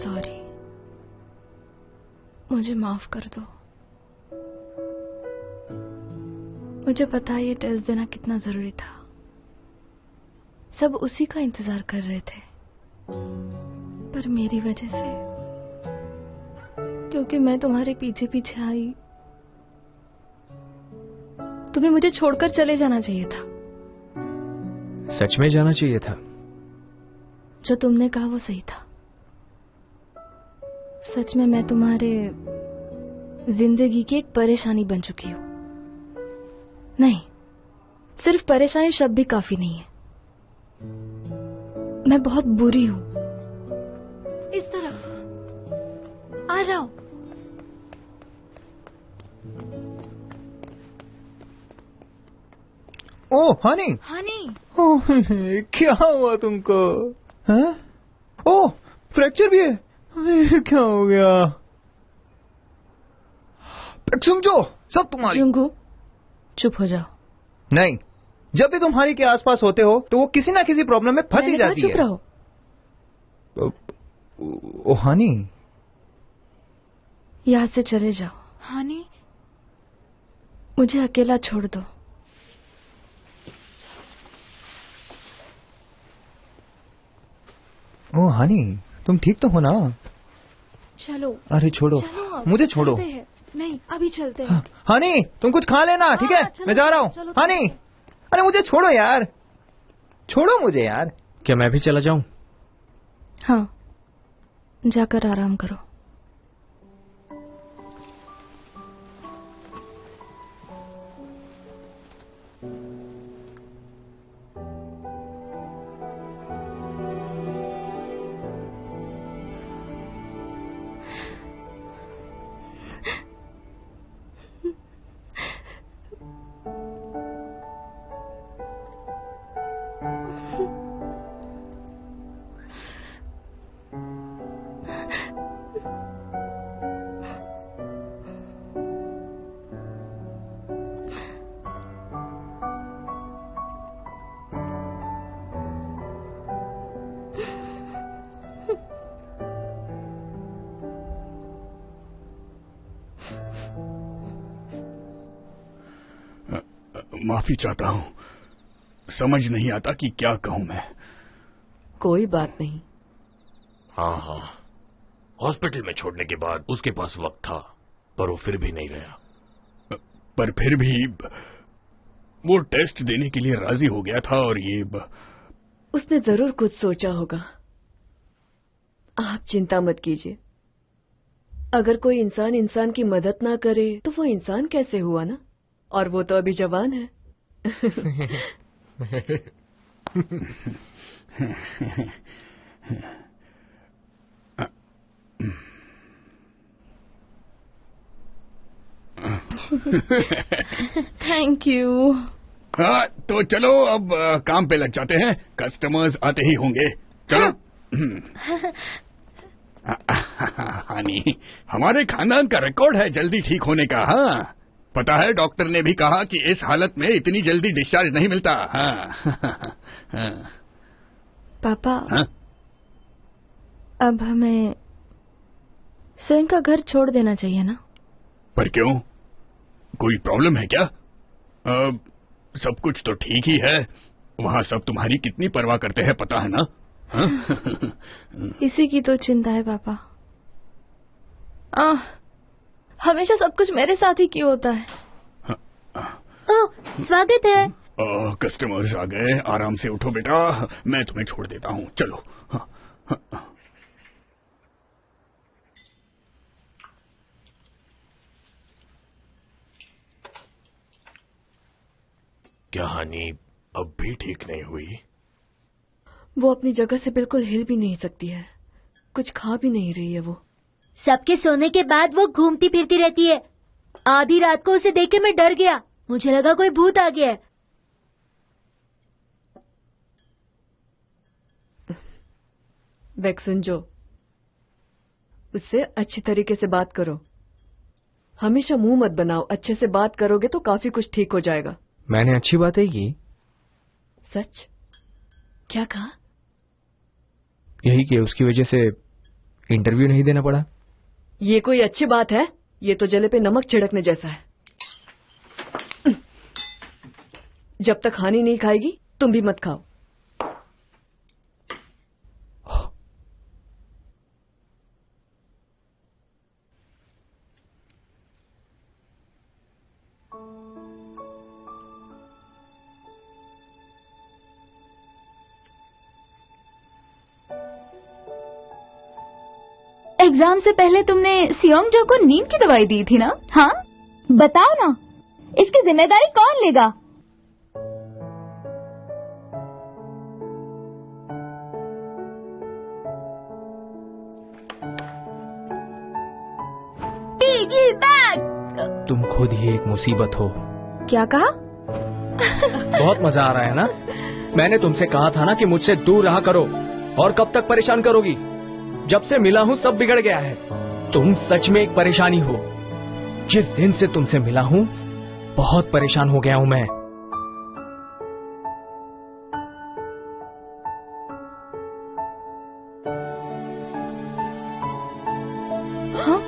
Sorry, मुझे माफ कर दो। मुझे पता है ये टेस्ट देना कितना जरूरी था। सब उसी का इंतजार कर रहे थे, पर मेरी वजह से, क्योंकि मैं तुम्हारे पीछे पीछे आई, तुम्हें मुझे छोड़कर चले जाना चाहिए था। सच में जाना चाहिए था। जो तुमने कहा वो सही था। सच में मैं तुम्हारे जिंदगी की एक परेशानी बन चुकी हूं। नहीं, सिर्फ परेशानी शब्द भी काफी नहीं है। मैं बहुत बुरी हूं। इस तरफ आ जाओ। ओह हनी। हनी। ओह क्या हुआ तुमको? हाँ? ओह फ्रैक्चर भी है। ये क्या हो गया? समझो सब तुम्हारी। जुंगू चुप हो जाओ। नहीं, जब भी तुम्हारी के आसपास होते हो तो वो किसी ना किसी प्रॉब्लम में फंस ही जाती है। चुप रहो। ओ हनी, यहाँ से चले जाओ। हनी, मुझे अकेला छोड़ दो। ओ हनी, तुम ठीक तो हो ना? चलो। अरे छोड़ो, मुझे छोड़ो। नहीं, अभी चलते हैं। हनी तुम कुछ खा लेना, ठीक है? मैं जा रहा हूँ। हनी, अरे मुझे छोड़ो यार, छोड़ो मुझे यार। क्या मैं भी चला जाऊं? हाँ, जाकर आराम करो। माफी चाहता हूँ, समझ नहीं आता कि क्या कहूँ मैं। कोई बात नहीं। हाँ, हॉस्पिटल में छोड़ने के बाद उसके पास वक्त था, पर वो फिर भी नहीं गया। पर फिर भी वो टेस्ट देने के लिए राजी हो गया था और ये उसने जरूर कुछ सोचा होगा। आप चिंता मत कीजिए। अगर कोई इंसान इंसान की मदद ना करे तो वो इंसान कैसे हुआ ना? और वो तो अभी जवान है। Thank you. हाँ, तो चलो अब काम पे लग जाते हैं, कस्टमर्स आते ही होंगे। चलो। हनी, हमारे खानदान का रिकॉर्ड है जल्दी ठीक होने का। हाँ, पता है डॉक्टर ने भी कहा कि इस हालत में इतनी जल्दी डिस्चार्ज नहीं मिलता। हाँ। पापा। हाँ? अब हमें स्वयं का घर छोड़ देना चाहिए ना? पर क्यों? कोई प्रॉब्लम है क्या? सब कुछ तो ठीक ही है। वहाँ सब तुम्हारी कितनी परवाह करते हैं पता है ना? हाँ? इसी की तो चिंता है पापा। हमेशा सब कुछ मेरे साथ ही क्यों होता है? स्वागत है। कस्टमर्स आ गए, आराम से उठो बेटा, मैं तुम्हें छोड़ देता हूँ। चलो। क्या हानि अब भी ठीक नहीं हुई? वो अपनी जगह से बिल्कुल हिल भी नहीं सकती है, कुछ खा भी नहीं रही है। वो सबके सोने के बाद वो घूमती फिरती रहती है। आधी रात को उसे देख के मैं डर गया, मुझे लगा कोई भूत आ गया है। वैक्संजो, उससे अच्छी तरीके से बात करो। हमेशा मुंह मत बनाओ, अच्छे से बात करोगे तो काफी कुछ ठीक हो जाएगा। मैंने अच्छी बातें की। सच? क्या कहा? यही कि उसकी वजह से इंटरव्यू नहीं देना पड़ा। ये कोई अच्छी बात है? ये तो जले पे नमक छिड़कने जैसा है। जब तक हानि नहीं खाएगी तुम भी मत खाओ। एग्जाम से पहले तुमने सियोंग जो को नींद की दवाई दी थी ना? हाँ, बताओ ना, इसकी जिम्मेदारी कौन लेगा? Piggy bag. तुम खुद ही एक मुसीबत हो। क्या कहा? बहुत मजा आ रहा है ना? मैंने तुमसे कहा था ना कि मुझसे दूर रहा करो, और कब तक परेशान करोगी? जब से मिला हूँ सब बिगड़ गया है। तुम सच में एक परेशानी हो। जिस दिन से तुमसे मिला हूँ बहुत परेशान हो गया हूँ मैं। हाँ?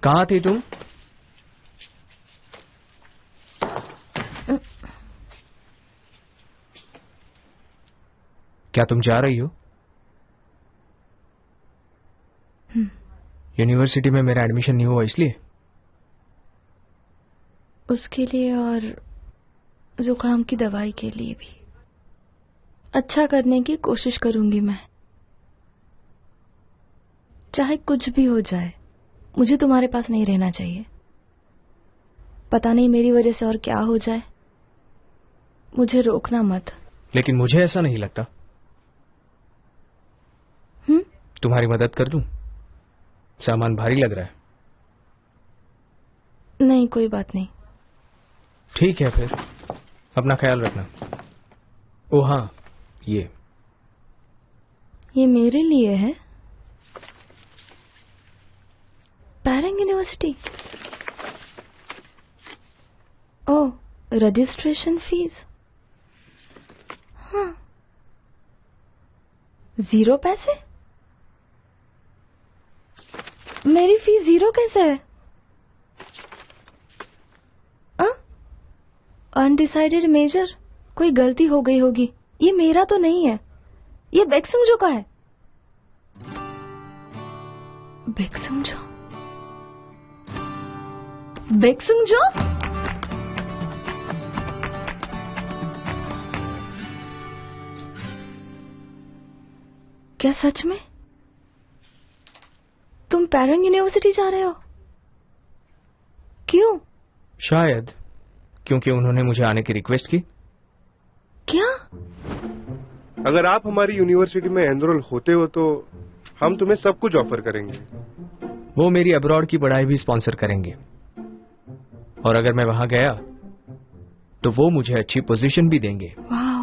कहाँ थी तुम? क्या तुम जा रही हो? यूनिवर्सिटी में मेरा एडमिशन नहीं हुआ इसलिए? उसके लिए और जुकाम की दवाई के लिए भी। अच्छा करने की कोशिश करूंगी मैं, चाहे कुछ भी हो जाए। मुझे तुम्हारे पास नहीं रहना चाहिए। पता नहीं मेरी वजह से और क्या हो जाए। मुझे रोकना मत। लेकिन मुझे ऐसा नहीं लगता। तुम्हारी मदद कर दूं? सामान भारी लग रहा है। नहीं, कोई बात नहीं। ठीक है फिर, अपना ख्याल रखना। ओ हाँ, ये मेरे लिए है। पैरंग यूनिवर्सिटी। Oh, registration fees. हाँ, 0 पैसे? मेरी फीस 0 कैसे है? Undecided major. कोई गलती हो गई होगी। ये मेरा तो नहीं है, ये बेक्सुंगजो का है। बेक्सुंगजो? बेक्सुंगजो? क्या सच में? तुम पैरंग यूनिवर्सिटी जा रहे हो? क्यों? शायद क्योंकि उन्होंने मुझे आने की रिक्वेस्ट की। क्या? अगर आप हमारी यूनिवर्सिटी में एनरोल होते हो तो हम तुम्हें सब कुछ ऑफर करेंगे। वो मेरी अब्रॉड की पढ़ाई भी स्पॉन्सर करेंगे, और अगर मैं वहां गया तो वो मुझे अच्छी पोजीशन भी देंगे। वाह!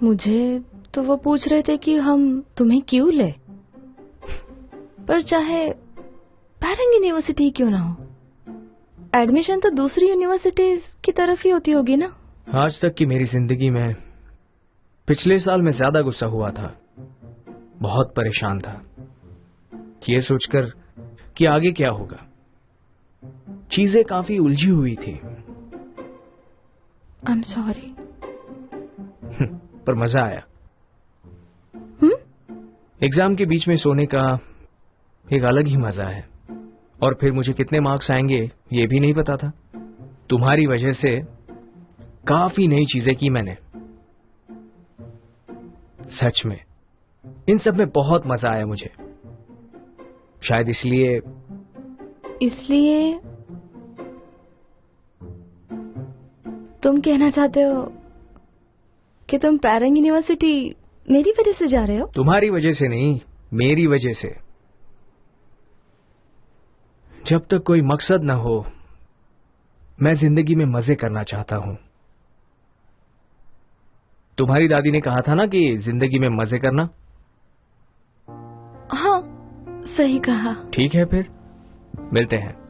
मुझे तो वो पूछ रहे थे कि हम तुम्हें क्यों ले, पर चाहे पैरंग यूनिवर्सिटी क्यों ना हो, एडमिशन तो दूसरी यूनिवर्सिटीज की तरफ ही होती होगी ना? आज तक की मेरी जिंदगी में पिछले साल मैं ज्यादा गुस्सा हुआ था, बहुत परेशान था, ये सोचकर कि आगे क्या होगा। चीजें काफी उलझी हुई थी। I am sorry. पर मजा आया। एग्जाम के बीच में सोने का एक अलग ही मजा है। और फिर मुझे कितने मार्क्स आएंगे ये भी नहीं पता था। तुम्हारी वजह से काफी नई चीजें की मैंने। सच में इन सब में बहुत मजा आया मुझे। शायद इसलिए तुम कहना चाहते हो कि तुम पैरंग यूनिवर्सिटी मेरी वजह से जा रहे हो? तुम्हारी वजह से नहीं, मेरी वजह से। जब तक कोई मकसद न हो, मैं जिंदगी में मजे करना चाहता हूं। तुम्हारी दादी ने कहा था ना कि जिंदगी में मजे करना। हाँ, सही कहा। ठीक है, फिर मिलते हैं।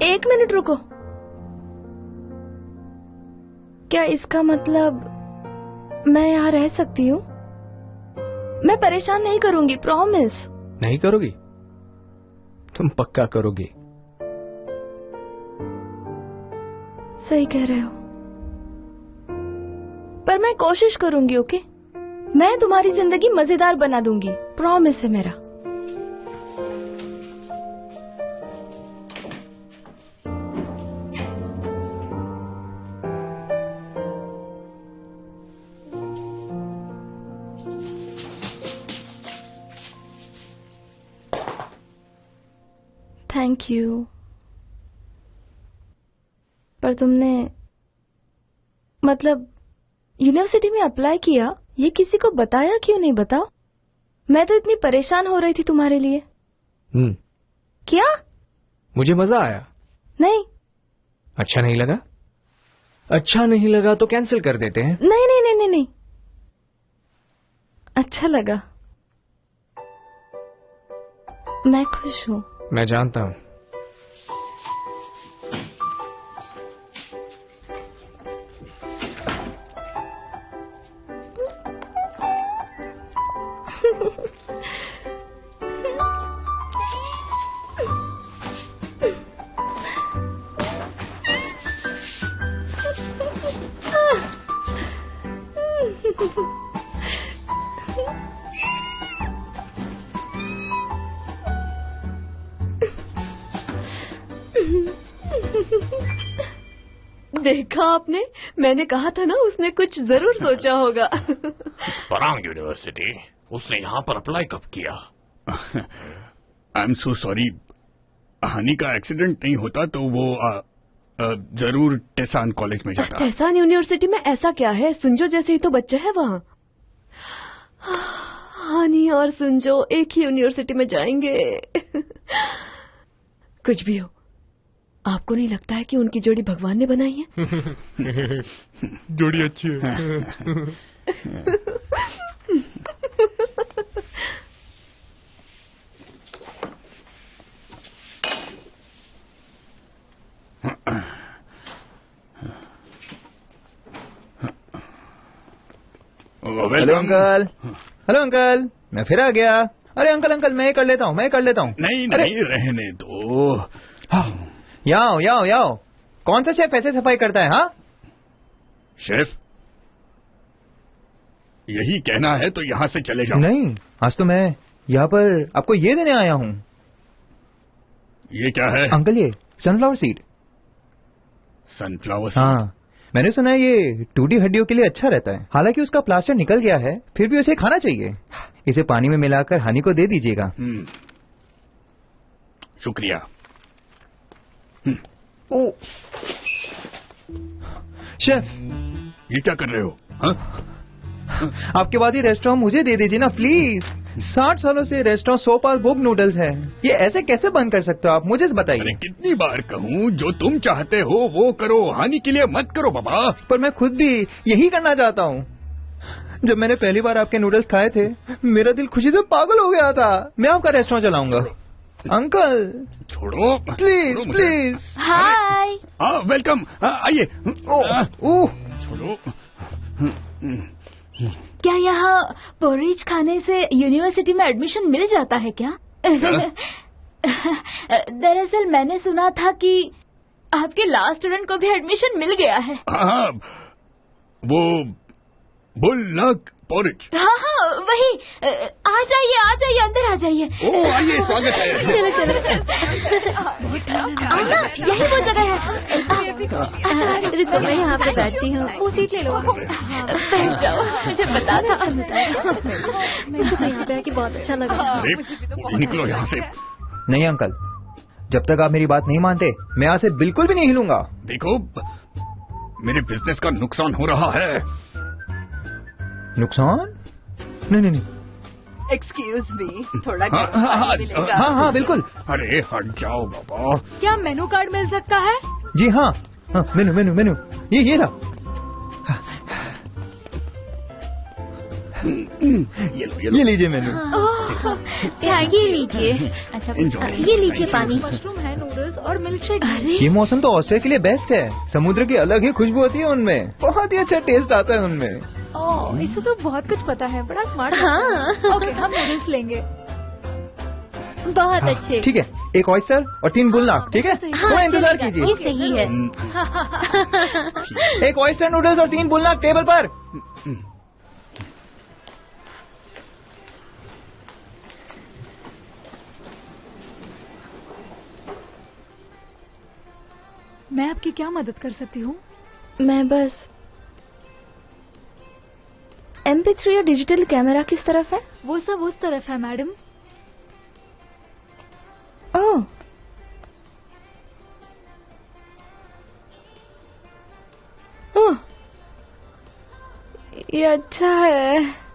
एक मिनट रुको। क्या इसका मतलब मैं यहाँ रह सकती हूँ? मैं परेशान नहीं करूंगी, प्रॉमिस। नहीं करोगी? तुम पक्का करोगी? सही कह रहे हो, पर मैं कोशिश करूंगी। ओके, मैं तुम्हारी जिंदगी मजेदार बना दूंगी, प्रॉमिस है मेरा। Thank you. पर तुमने मतलब यूनिवर्सिटी में अप्लाई किया, ये किसी को बताया क्यों नहीं? बताओ। मैं तो इतनी परेशान हो रही थी तुम्हारे लिए। क्या? मुझे मजा आया। नहीं। अच्छा नहीं लगा? अच्छा नहीं लगा तो कैंसिल कर देते हैं। नहीं नहीं नहीं नहीं नहीं, अच्छा लगा। मैं खुश हूँ। मैं जानता हूँ। देखा आपने, मैंने कहा था ना, उसने कुछ जरूर सोचा होगा। परांग यूनिवर्सिटी, उसने यहाँ पर अप्लाई कब किया? I am so sorry. हानि का एक्सीडेंट नहीं होता तो वो जरूर टेसान कॉलेज में जाता। टेसान यूनिवर्सिटी में ऐसा क्या है? सुंजो जैसे ही तो बच्चे हैं वहाँ। हानि और सुंजो एक ही यूनिवर्सिटी में जाएंगे। कुछ भी हो, आपको नहीं लगता है कि उनकी जोड़ी भगवान ने बनाई है? जोड़ी अच्छी है। Hello uncle. हेलो अंकल, मैं फिर आ गया। अरे अंकल अंकल, मैं कर लेता हूँ, मैं कर लेता हूँ। नहीं नहीं, रहने दो। याओ याओ याओ। कौन सा शेफ ऐसे सफाई करता है? हाँ शेफ, यही कहना है तो यहाँ से चले जाओ। नहीं, आज तो मैं यहाँ पर आपको ये देने आया हूँ। ये क्या है? अंकल ये सनफ्लावर सीड। Sunflower seed? हाँ, मैंने सुना है ये टूटी हड्डियों के लिए अच्छा रहता है। हालांकि उसका प्लास्टर निकल गया है, फिर भी उसे खाना चाहिए। इसे पानी में मिलाकर हानि को दे दीजिएगा। शुक्रिया। शेफ, ये क्या कर रहे हो? हा? आपके बाद ही रेस्टोरेंट मुझे दे दीजिए ना प्लीज। 60 सालों से रेस्टोरेंट सोप और बुक नूडल्स है। ये ऐसे कैसे बंद कर सकते हो आप? मुझे बताइए। अरे कितनी बार कहूँ, जो तुम चाहते हो वो करो, हानि के लिए मत करो बाबा। पर मैं खुद भी यही करना चाहता हूँ। जब मैंने पहली बार आपके नूडल्स खाए थे मेरा दिल खुशी से पागल हो गया था। मैं आपका रेस्टोरेंट चलाऊंगा। अंकल छोड़ो प्लीज छोड़ो मुझे। प्लीज। हाय। वेलकम, आइए। छोड़ो। क्या यहाँ पोरीज खाने से यूनिवर्सिटी में एडमिशन मिल जाता है क्या? दरअसल मैंने सुना था कि आपके लास्ट स्टूडेंट को भी एडमिशन मिल गया है। हाँ, वो बुलनक पोरिज। हाँ वही। आ जाइए अंदर आ जाइए। ओ आइए, स्वागत है। चलो यही वो जगह है। रुको मैं यहाँ पे बैठती हूँ। वो सीट ले लो। बैठ जाओ। मुझे पता था। मुझे तो यहाँ पे आके बहुत अच्छा लगा। निकलो यहाँ से। नहीं अंकल, जब तक आप मेरी बात नहीं मानते मैं यहाँ से बिल्कुल भी नहीं हिलूंगा। देखो, मेरे बिजनेस का नुकसान हो रहा है। नुकसान? नहीं। एक्सक्यूज मी, थोड़ा हाँ बिल्कुल। अरे हट जाओ बाबा। क्या मेनू कार्ड मिल सकता है? जी हाँ, मेनू ये रहा। ये लीजिए मेनू। ये लीजिए। अच्छा ये लीजिए पानी। मशरूम है, नूडल्स और मिल्क शेक। ये मौसम तो ऑस्ट्रेलिया के लिए बेस्ट है। समुद्र की अलग ही खुशबू होती है उनमें, बहुत ही अच्छा टेस्ट आता है उनमें। ओह, इसे तो बहुत कुछ पता है, बड़ा स्मार्ट। हाँ। ओके, हम नूडल्स लेंगे। बहुत अच्छे। ठीक है, एक ऑयस्टर और 3 बुलनाक। ठीक है, थोड़ा इंतजार ये कीजिए। सही है। एक ऑयस्टर नूडल्स और 3 बुलनाक टेबल पर। मैं आपकी क्या मदद कर सकती हूँ? मैं बस MP3 या डिजिटल कैमरा किस तरफ है? वो सब उस तरफ है मैडम। ओह, ये अच्छा है।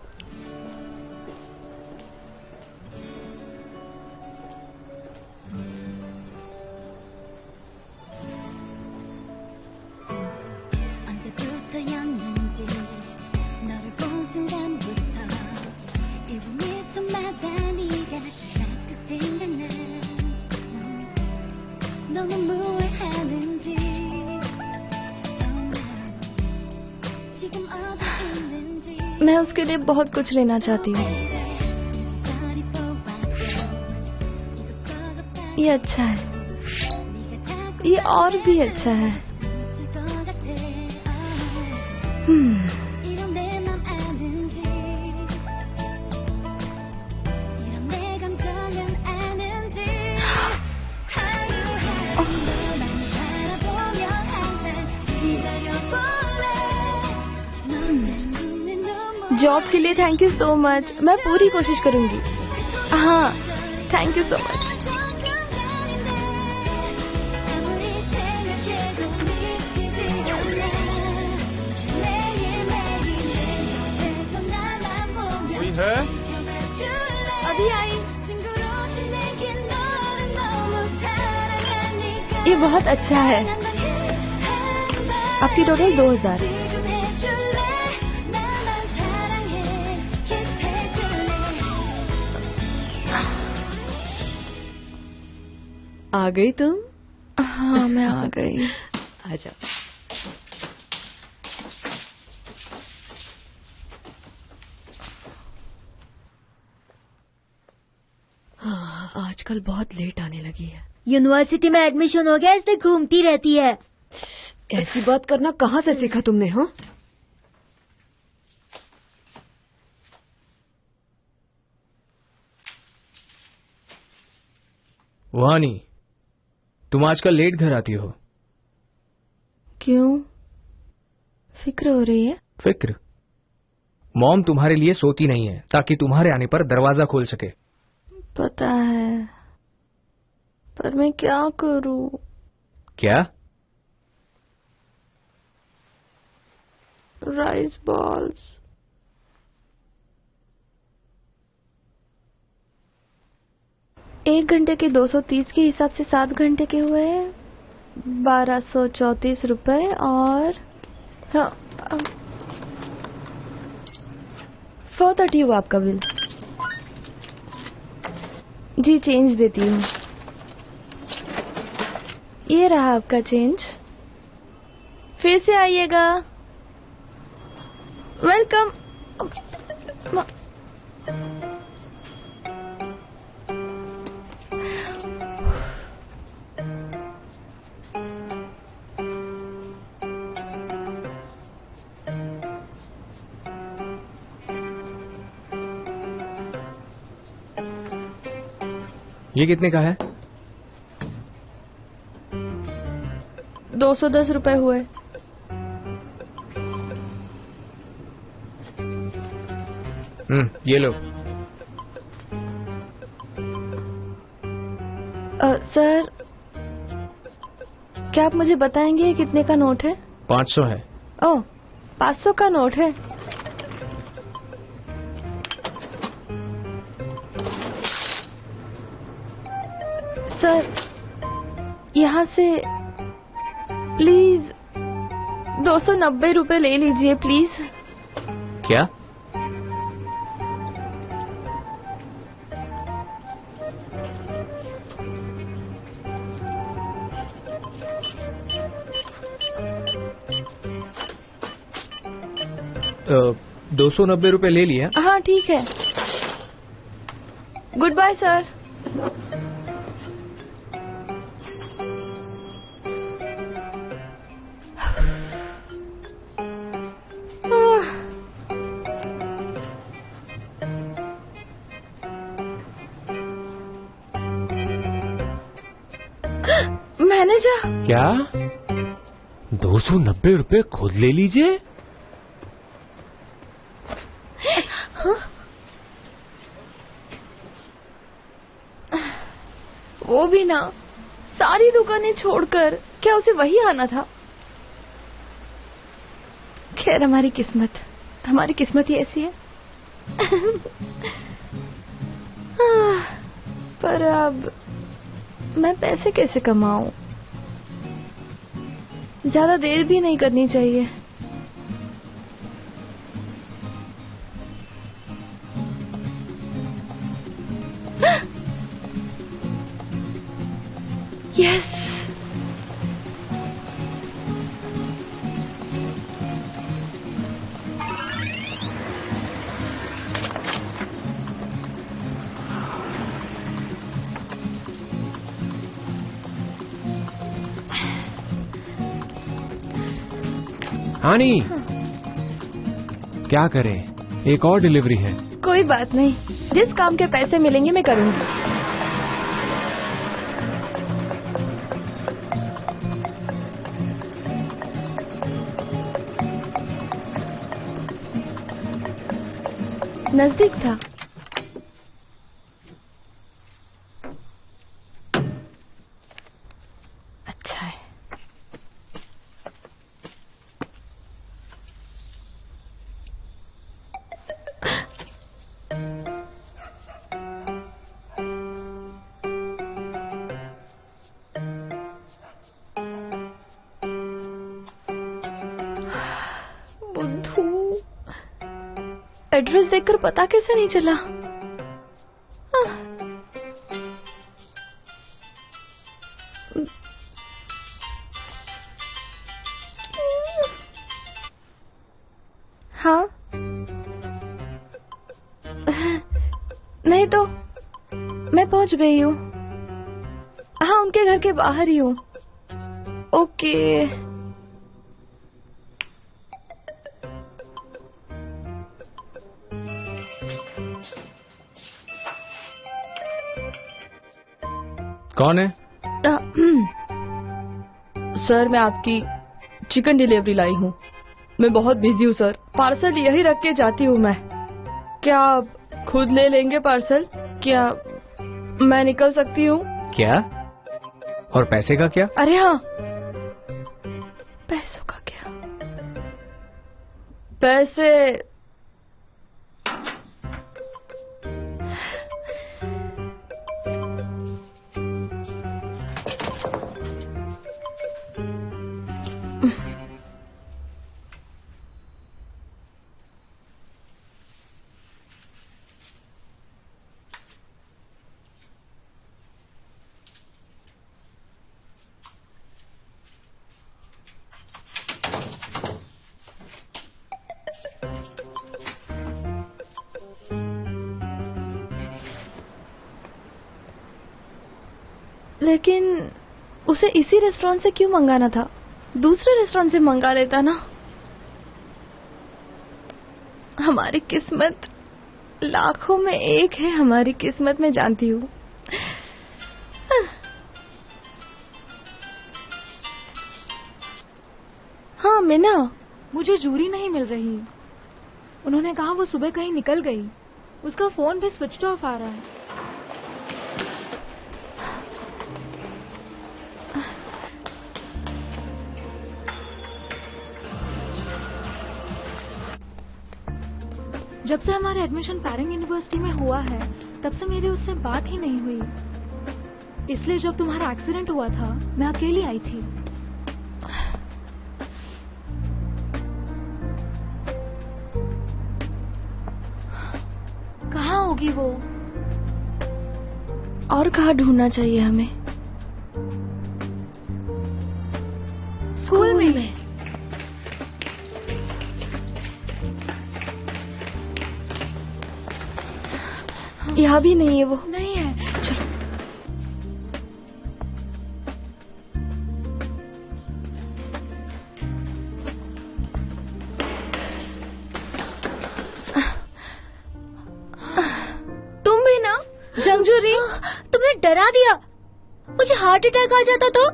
मैं उसके लिए बहुत कुछ लेना चाहती हूँ। ये अच्छा है, ये और भी अच्छा है। जॉब के लिए थैंक यू सो मच। मैं पूरी कोशिश करूंगी। हाँ, थैंक यू सो मच। कोई है? अभी आई। ये बहुत अच्छा है। आपकी टोटल 2000। आ गई तुम? हाँ, मैं आ गई। आ जाओ। हाँ, आजकल बहुत लेट आने लगी है। यूनिवर्सिटी में एडमिशन हो गया इसलिए घूमती रहती है। ऐसी बात करना कहाँ से सीखा तुमने? हाँ, वानी, तुम आजकल लेट घर आती हो। क्यों? फिक्र हो रही है? फिक्र? मॉम तुम्हारे लिए सोती नहीं है ताकि तुम्हारे आने पर दरवाजा खोल सके। पता है, पर मैं क्या करूं? क्या? Rice balls. एक घंटे के 230 के हिसाब से 7 घंटे के हुए 1234 रुपए। और हाँ, 430 हुआ आपका बिल। जी चेंज देती हूँ। ये रहा आपका चेंज। फिर से आइएगा। वेलकम। ये कितने का है? 210 रुपए हुए। ये लो। सर, क्या आप मुझे बताएंगे ये कितने का नोट है? 500 है। ओह, 500 का नोट है। सर, यहाँ से प्लीज 290 रुपए ले लीजिए प्लीज। क्या? तो 290 रुपए ले लिया। हाँ ठीक है। Good bye sir. मैनेजर। क्या? 290 रुपए खुद ले लीजिए। वो भी ना, सारी दुकानें छोड़कर। क्या उसे वही आना था? खैर, हमारी किस्मत ही ऐसी है। पर अब मैं पैसे कैसे कमाऊं? ज्यादा देर भी नहीं करनी चाहिए। यस। हानी, क्या करें? एक और डिलीवरी है। कोई बात नहीं, जिस काम के पैसे मिलेंगे मैं करूंगी। नजदीक था। अच्छा है। बुद्धू, एड्रेस देखकर पता कैसे नहीं चला? हाँ, नहीं तो मैं पहुंच गई हूँ। हाँ, उनके घर के बाहर ही हूँ। ओके। कौन है? सर, मैं आपकी चिकन डिलीवरी लाई हूँ। मैं बहुत बिजी हूँ सर। पार्सल यही रख के जाती हूँ मैं। क्या आप खुद ले लेंगे पार्सल? क्या मैं निकल सकती हूँ? क्या? और पैसे का क्या? अरे हाँ, पैसों का क्या? पैसे लेकिन उसे इसी रेस्टोरेंट से क्यों मंगाना था? दूसरे रेस्टोरेंट से मंगा लेता ना। हमारी किस्मत लाखों में एक है, हमारी किस्मत में जानती हूँ। हाँ मीना, मुझे जूरी नहीं मिल रही। उन्होंने कहा वो सुबह कहीं निकल गई। उसका फोन भी स्विच ऑफ आ रहा है। जब से हमारा एडमिशन पैरिंग यूनिवर्सिटी में हुआ है, तब से मेरी उससे बात ही नहीं हुई। इसलिए जब तुम्हारा एक्सीडेंट हुआ था, मैं अकेली आई थी। कहाँ होगी वो? और कहाँ ढूंढना चाहिए हमें? स्कूल में। यहाँ भी नहीं है वो। नहीं है। चलो। तुम भी ना जंगजूरी, तुमने डरा दिया। मुझे हार्ट अटैक आ जाता तो।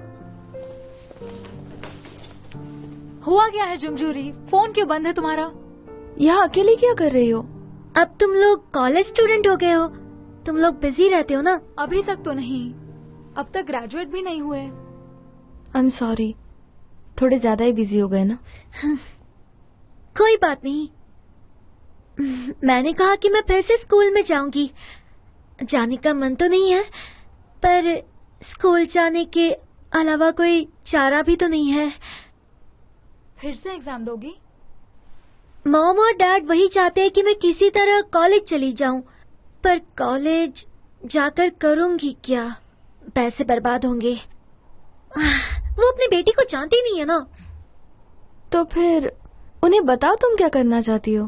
हुआ क्या है जंगजूरी? फोन क्यों बंद है तुम्हारा? यहाँ अकेले क्या कर रही हो? अब तुम लोग कॉलेज स्टूडेंट हो गए हो, तुम लोग बिजी रहते हो ना। अभी तक तो नहीं, अब तक ग्रेजुएट भी नहीं हुए। आई एम सॉरी, थोड़े ज्यादा ही बिजी हो गए ना। कोई बात नहीं। मैंने कहा कि मैं फिर से स्कूल में जाऊंगी। जाने का मन तो नहीं है, पर स्कूल जाने के अलावा कोई चारा भी तो नहीं है। फिर से एग्जाम दोगी? मॉम और डैड वही चाहते हैं कि मैं किसी तरह कॉलेज चली जाऊं, पर कॉलेज जाकर करूंगी क्या? पैसे बर्बाद होंगे। वो अपनी बेटी को जानती नहीं है ना। तो फिर उन्हें बताओ तुम क्या करना चाहती हो।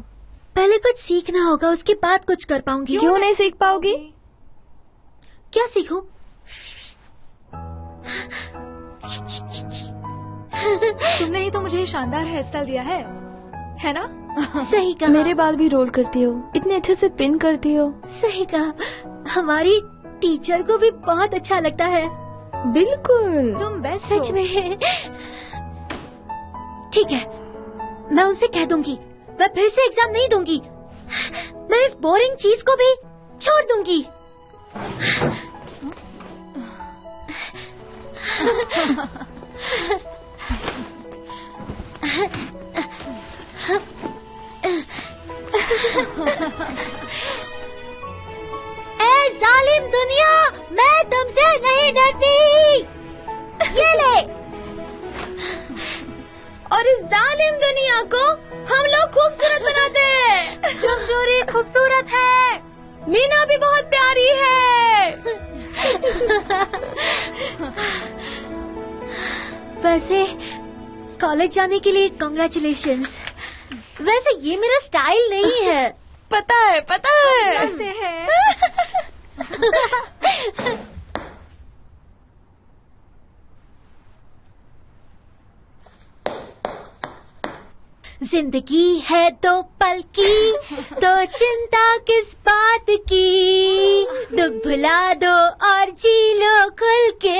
पहले कुछ सीखना होगा, उसके बाद कुछ कर पाऊंगी। क्यों नहीं सीख पाओगी? क्या सीखूं? तुमने ही तो मुझे शानदार हेयर स्टाइल दिया है ना? सही कहा। मेरे बाल भी रोल करती हो, इतने अच्छे से पिन करती हो। सही कहा। हमारी टीचर को भी बहुत अच्छा लगता है। बिल्कुल, तुम बेस्ट सच में। ठीक है, मैं उनसे कह दूंगी मैं फिर से एग्जाम नहीं दूंगी। मैं इस बोरिंग चीज को भी छोड़ दूंगी। ए जालिम दुनिया, मैं तुमसे नहीं डरती। ये ले। और इस जालिम दुनिया को हम लोग खूबसूरत बनाते हैं। जंगजूरी खूबसूरत है, मीना भी बहुत प्यारी है। वैसे कॉलेज जाने के लिए कांग्रेचुलेशंस। वैसे ये मेरा स्टाइल नहीं है। पता है, पता है। कैसे है? जिंदगी है दो पल की, तो चिंता किस बात की। दुख भुला दो और जी लो खुल के।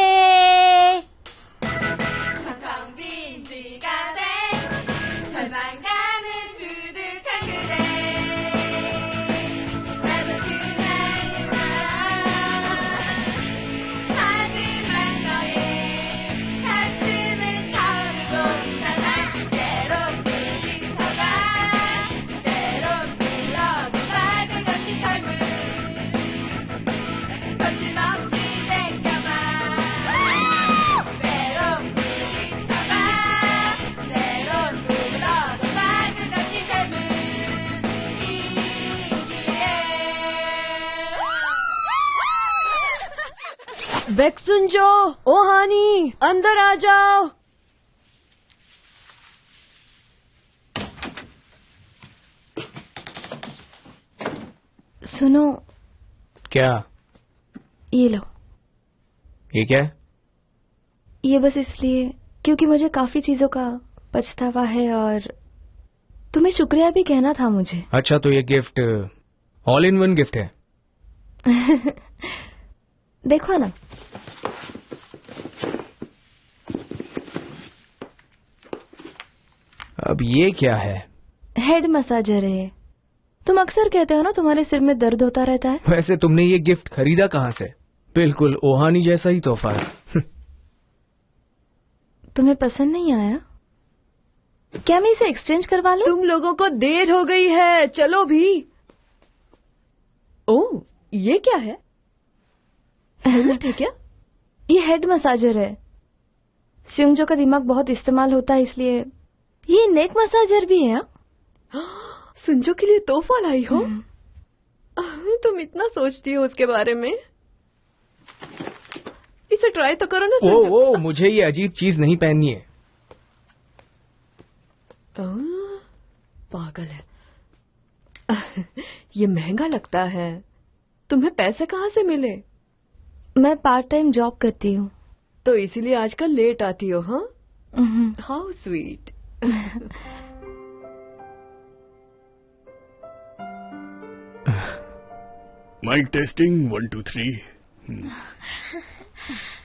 बेक्सुंजो, ओहानी, अंदर आ जाओ। सुनो। क्या? ये लो। ये क्या है? ये बस इसलिए क्योंकि मुझे काफी चीजों का पछतावा है और तुम्हें शुक्रिया भी कहना था मुझे। अच्छा, तो ये gift all in one gift है। देखो ना। अब ये क्या है? हेड मसाजर है। तुम अक्सर कहते हो ना तुम्हारे सिर में दर्द होता रहता है। वैसे तुमने ये गिफ्ट खरीदा कहाँ से? बिल्कुल ओहानी जैसा ही तोहफा है। तुम्हें पसंद नहीं आया? क्या मैं इसे एक्सचेंज करवा लूं? तुम लोगों को देर हो गई है, चलो भी। ओह, ये क्या है? हेलमेट है क्या? ये हेड मसाजर है। स्युंगजो का दिमाग बहुत इस्तेमाल होता है, इसलिए ये नेक मसाजर भी है। सुंजो के लिए तोहफा लाई हो? तुम इतना सोचती हो उसके बारे में। इसे ट्राई तो करो ना सुंजो। ओ, मुझे ये अजीब चीज नहीं पहननी है। पागल है। ये महंगा लगता है। तुम्हें पैसे कहाँ से मिले? मैं पार्ट टाइम जॉब करती हूँ। तो इसीलिए आजकल लेट आती हो? हाँ, हाउ स्वीट। Mic testing 1 2 3।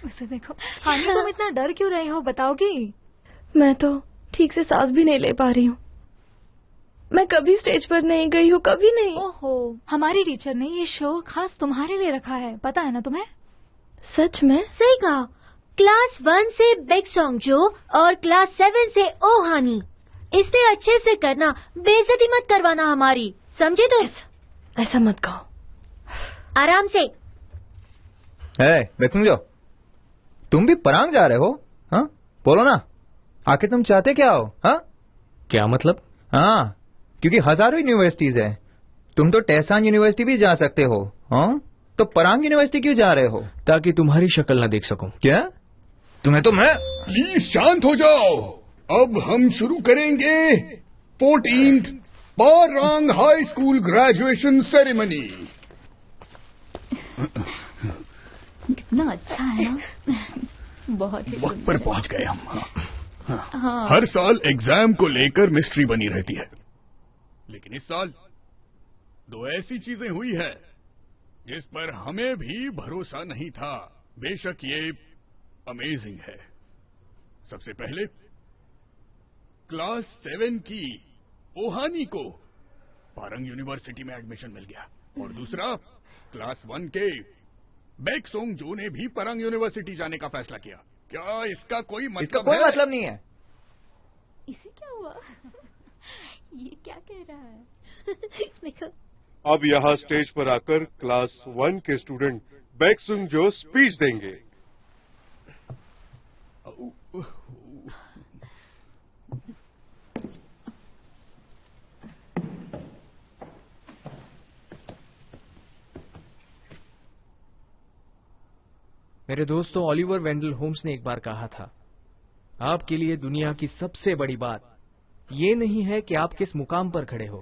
उसे देखो। हानि, तुम इतना डर क्यों रहे हो, बताओगी? मैं तो ठीक से सांस भी नहीं ले पा रही हूँ। मैं कभी स्टेज पर नहीं गई हूँ, कभी नहीं। ओहो, हमारी टीचर ने ये शो खास तुम्हारे लिए रखा है, पता है ना तुम्हें? सच में? सही कहा। क्लास 1 से बेक सॉन्गजो और क्लास 7 से ओहानी। इसे अच्छे से करना, बेइज्जती मत करवाना हमारी, समझे तुम? ऐसा मत कहो। आराम से। बेक सॉन्गजो, तुम भी परांग जा रहे हो? हाँ, बोलो ना, आखिर तुम चाहते क्या हो? हाँ, क्या मतलब? हाँ, क्योंकि हजारों यूनिवर्सिटीज है, तुम तो टेहसान यूनिवर्सिटी भी जा सकते हो। हाँ, तो परांग यूनिवर्सिटी क्यों जा रहे हो? ताकि तुम्हारी शक्ल ना देख सकूं। क्या? तुम्हें तो मैं। प्लीज शांत हो जाओ। अब हम शुरू करेंगे 14th परांग हाई स्कूल ग्रेजुएशन सेरेमनी। कितना अच्छा है ना। बहुत ही वक्त पर पहुंच गए हम। हाँ। हर साल एग्जाम को लेकर मिस्ट्री बनी रहती है, लेकिन इस साल 2 ऐसी चीजें हुई है जिस पर हमें भी भरोसा नहीं था। बेशक ये अमेजिंग है। सबसे पहले क्लास 7 की ओहानी को पारंग यूनिवर्सिटी में एडमिशन मिल गया, और दूसरा क्लास 1 के बेक सॉन्गजो ने भी पारंग यूनिवर्सिटी जाने का फैसला किया। क्या इसका कोई मतलब इसका कोई मतलब नहीं है। इसे क्या हुआ? ये क्या कह रहा है? देखो। अब यहाँ स्टेज पर आकर क्लास 1 के स्टूडेंट बेक सॉन्गजो स्पीच देंगे। मेरे दोस्तों, ओलिवर वेंडल होम्स ने एक बार कहा था, आपके लिए दुनिया की सबसे बड़ी बात ये नहीं है कि आप किस मुकाम पर खड़े हो,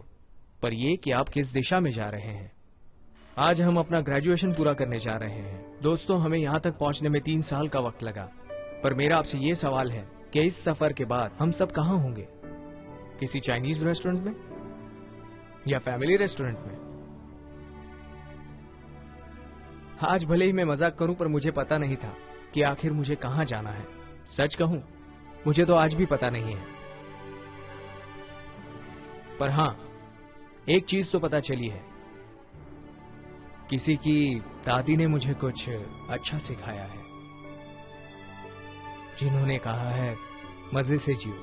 पर ये कि आप किस दिशा में जा रहे हैं। आज हम अपना ग्रेजुएशन पूरा करने जा रहे हैं। दोस्तों, हमें यहाँ तक पहुँचने में 3 साल का वक्त लगा, पर मेरा आपसे ये सवाल है कि इस सफर के बाद हम सब कहाँ होंगे? किसी चाइनीज रेस्टोरेंट में या फैमिली रेस्टोरेंट में? आज भले ही मैं मजाक करूं, पर मुझे पता नहीं था कि आखिर मुझे कहां जाना है। सच कहूं, मुझे तो आज भी पता नहीं है। पर हां, एक चीज तो पता चली है, किसी की दादी ने मुझे कुछ अच्छा सिखाया है, जिन्होंने कहा है मजे से जियो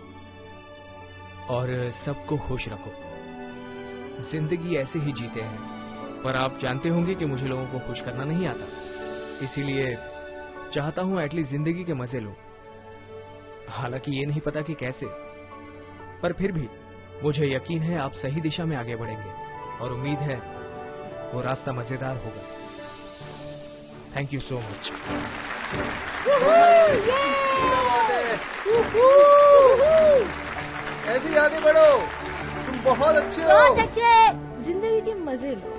और सबको खुश रखो। जिंदगी ऐसे ही जीते हैं, पर आप जानते होंगे कि मुझे लोगों को खुश करना नहीं आता, इसीलिए चाहता हूं एटलीस्ट जिंदगी के मजे लो। हालांकि ये नहीं पता कि कैसे, पर फिर भी मुझे यकीन है आप सही दिशा में आगे बढ़ेंगे, और उम्मीद है वो रास्ता मजेदार होगा। Thank you so much. ऐसे ही आगे बढ़ो, तुम बहुत अच्छे हो। बहुत अच्छे। जिंदगी के मजे लो,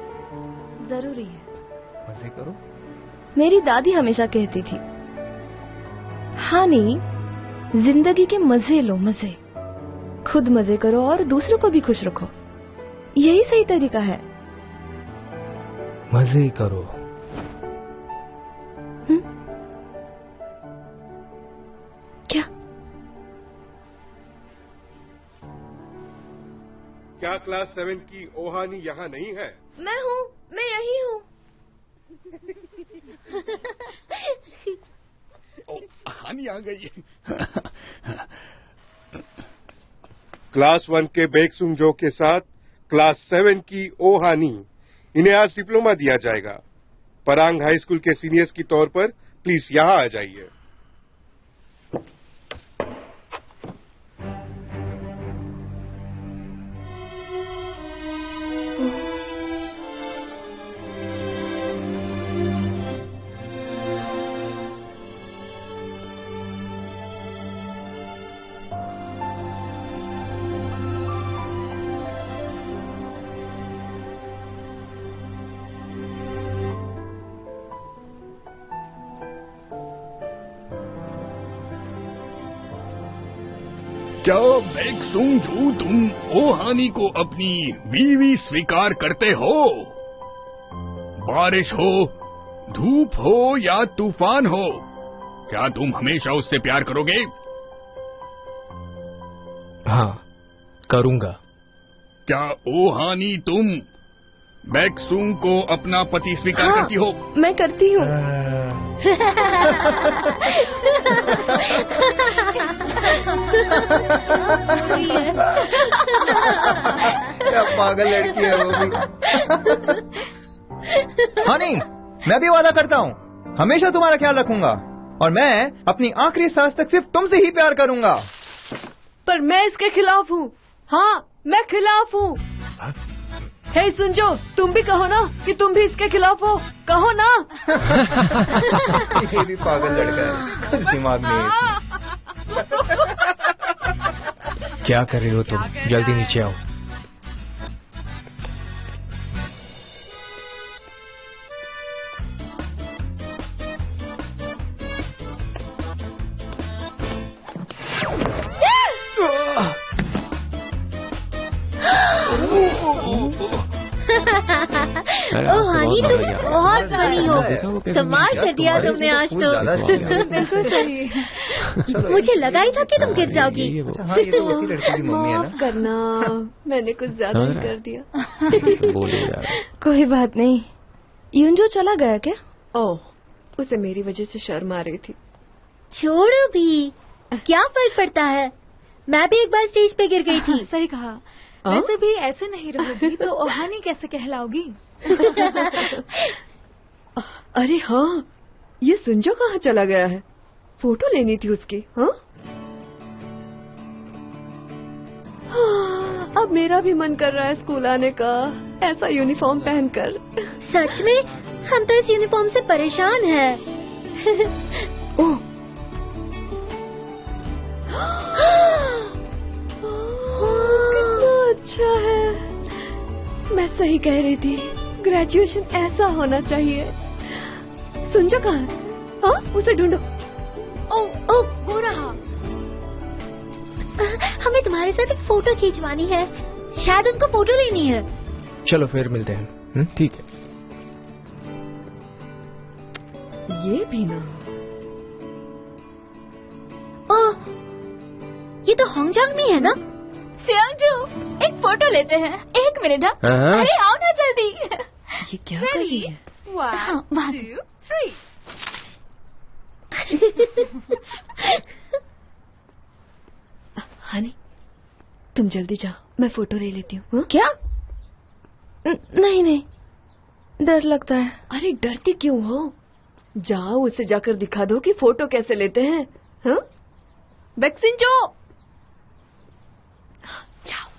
जरूरी है। मजे करो। मेरी दादी हमेशा कहती थी, हाँ नहीं, जिंदगी के मजे लो, मजे। खुद मजे करो और दूसरों को भी खुश रखो, यही सही तरीका है। मजे करो। क्या क्या क्लास 7 की ओहानी यहाँ नहीं है? मैं हूँ, मैं यही हूँ। हानि आ गई। क्लास 1 के बेक्सुंगजो के साथ क्लास 7 की ओहानी, इन्हें आज डिप्लोमा दिया जाएगा। परांग हाई स्कूल के सीनियर्स की तौर पर प्लीज यहाँ आ जाइए। क्या बेक्सुंगजो तुम ओहानी को अपनी बीवी स्वीकार करते हो? बारिश हो, धूप हो या तूफान हो, क्या तुम हमेशा उससे प्यार करोगे? हाँ, करूंगा। क्या ओहानी तुम बेक्सुंग को अपना पति स्वीकार हाँ, करती हो? मैं करती हूँ। क्या पागल लड़की है वो भी। हाँ नहीं, मैं भी वादा करता हूँ हमेशा तुम्हारा ख्याल रखूंगा और मैं अपनी आखिरी सांस तक सिर्फ तुमसे ही प्यार करूंगा। पर मैं इसके खिलाफ हूँ। हाँ, मैं खिलाफ हूँ। हे सुंजो, तुम भी कहो ना कि तुम भी इसके खिलाफ हो। कहो ना। ये भी पागल लड़का है, कुछ दिमाग नहीं है। क्या कर रही हो तुम? जल्दी नीचे आओ। ओहानी तुम बहुत बड़ी हो, कमाल कर दिया तुमने आज तो। बिल्कुल सही। मुझे लगा ही था कि तुम गिर जाओगी। माफ करना, मैंने कुछ ज्यादा ही कर दिया। कोई बात नहीं। युंजो चला गया क्या? ओह, उसे मेरी वजह से शर्म आ रही थी। छोड़ो भी, क्या फर्क पड़ता है। मैं भी एक बार स्टेज पे गिर गई थी। सही कहा। वैसे भी ऐसे नहीं रहोगी तो ओहानी कैसे कहलाओगी? अरे हाँ, ये सुंजो कहाँ चला गया है? फोटो लेनी थी उसकी। हाँ, अब मेरा भी मन कर रहा है स्कूल आने का, ऐसा यूनिफॉर्म पहनकर। सच में हम तो इस यूनिफॉर्म से परेशान हैं। ओह, अच्छा है, मैं सही कह रही थी। ग्रेजुएशन ऐसा होना चाहिए। सुंजो कहाँ है? हाँ, उसे ढूंढो। ओ, वो रहा। हमें तुम्हारे साथ एक फोटो खींचवानी है, शायद उनको फोटो लेनी है। चलो फिर मिलते हैं। ठीक है। ये भी ना। ओह, ये तो होंगजांग में है ना? सियांजू, एक फोटो लेते हैं। एक मिनट। हाँ, अरे आओ ना जल्दी। ये क्या कर रही है? 1 2 3। हनी, तुम जल्दी जाओ, मैं फोटो ले लेती हूँ। क्या? नहीं नहीं, डर लगता है। अरे डरती क्यों हो? जाओ, उसे जाकर दिखा दो कि फोटो कैसे लेते हैं। हाँ, बेक्सुंगजो, जाओ।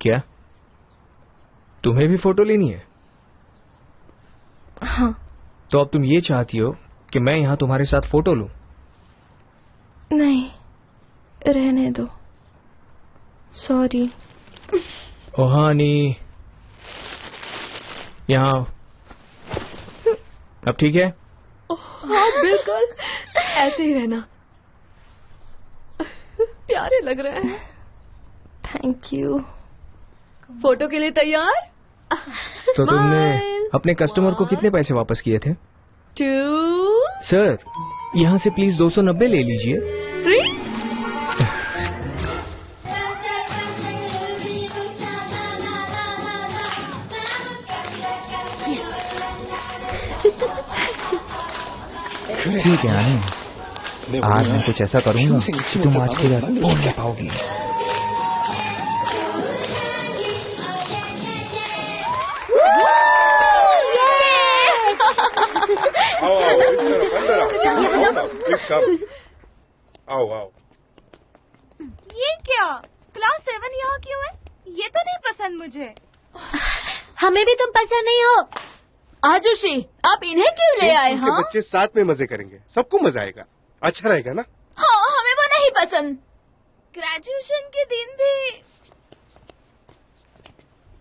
क्या तुम्हें भी फोटो लेनी है? हाँ। तो अब तुम ये चाहती हो कि मैं यहाँ तुम्हारे साथ फोटो लूं? नहीं, रहने दो। सॉरी। ओहानी, यहाँ अब ठीक है? हाँ बिल्कुल, ऐसे ही रहना। प्यारे लग रहे हैं। Thank you. फोटो के लिए तैयार? तो तुमने अपने कस्टमर को कितने पैसे वापस किए थे? 2 सर, यहाँ से प्लीज 290 ले लीजिए। 3 ठीक है आनी, आज मैं कुछ ऐसा करूंगा कि तुम आज के बाद बोल नहीं पाओगी। आओ। ये क्या? क्लास 7 यहाँ क्यों है? ये तो नहीं पसंद मुझे। हमें भी तुम पसंद नहीं हो। आजुषी, आप इन्हें क्यों ले आए? हाँ, बच्चे साथ में मजे करेंगे, सबको मजा आएगा, अच्छा रहेगा ना? हाँ, हमें वो नहीं पसंद। ग्रेजुएशन के दिन भी।